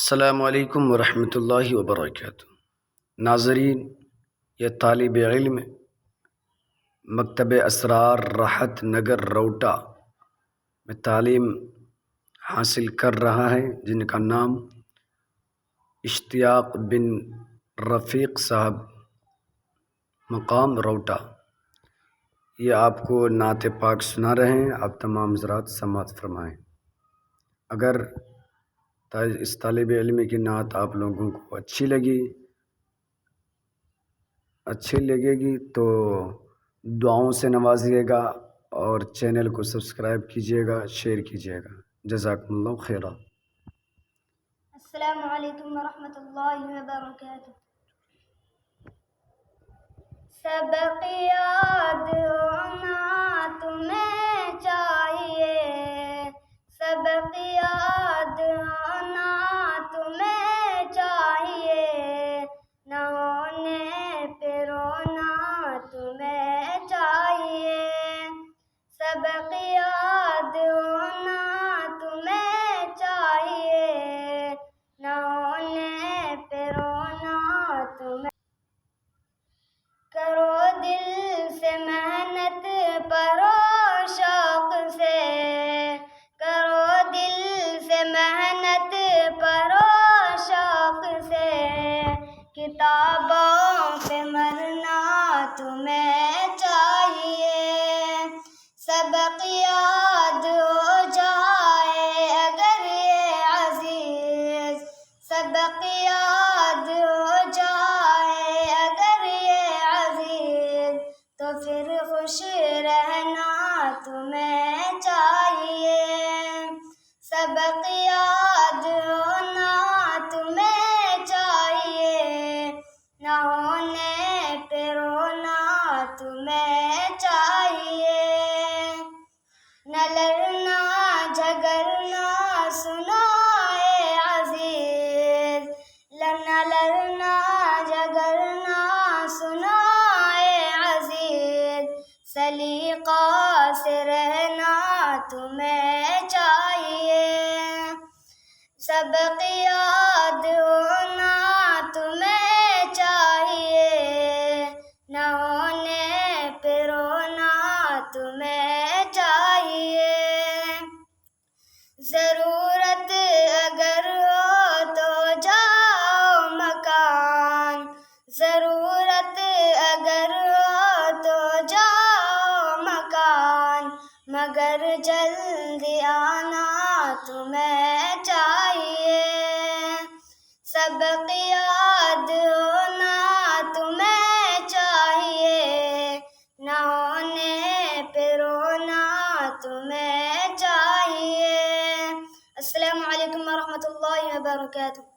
السلام علیکم ورحمۃ اللہ وبرکاتہ۔ ناظرین، یہ طالب علم مکتب اسرار راحت نگر روٹا میں تعلیم حاصل کر رہا ہے، جن کا نام اشتیاق بن رفیق صاحب، مقام روٹا۔ یہ آپ کو نعت پاک سنا رہے ہیں، آپ تمام حضرات سماعت فرمائیں۔ اگر اس طالب علم کی نعت آپ لوگوں کو اچھی لگے گی تو دعاؤں سے نوازیے گا اور چینل کو سبسکرائب کیجیے گا، شیئر کیجیے گا۔ جزاکم اللہ خیرہ۔ السلام علیکم ورحمۃ اللہ وبرکاتہ۔ سبق یاد ہونا تمہیں چاہیے، سبق یاد ہونا تمہیں چاہیے، نہ ہونے پہ رونا تمہیں چاہیے، سبق یاد ہونا تمہیں چاہیے، نہ ہونے پہ رونا تمہیں۔ کرو دل سے محنت، پڑھو شوق سے، کرو دل سے محنت، پڑھو شوق سے، کتابوں پہ مرنا تمہیں چاہیے، سبق یاد ہو جائے اگر یہ عزیز، سبق یاد ہو جائے اگر یہ عزیز، تو پھر خوش رہنا تمہیں چاہیے، سبق یاد ہونا تمہیں چاہیے، نہ ہونے پہ رونا تمہیں چاہیے، نہ لڑنا جھگڑنا سنو اے عزیز، نہ لڑنا جھگڑنا سنو اے عزیز، سلیقہ سے رہنا تمہیں چاہیے، سبق یاد ہونا تمہیں چاہیے، نہ ہونے پہ رونا تمہیں چاہیے، ضرورت اگر ہو تو جاؤ مکان، ضرورت اگر ہو تو جاؤ مکان، مگر جلدی آنا تمہیں چاہیے، سبق یاد ہونا تمہیں چاہیے، نہ ہونے پہ رونا تمہیں چاہیے۔ السلام علیکم ورحمۃ اللہ وبرکاتہ۔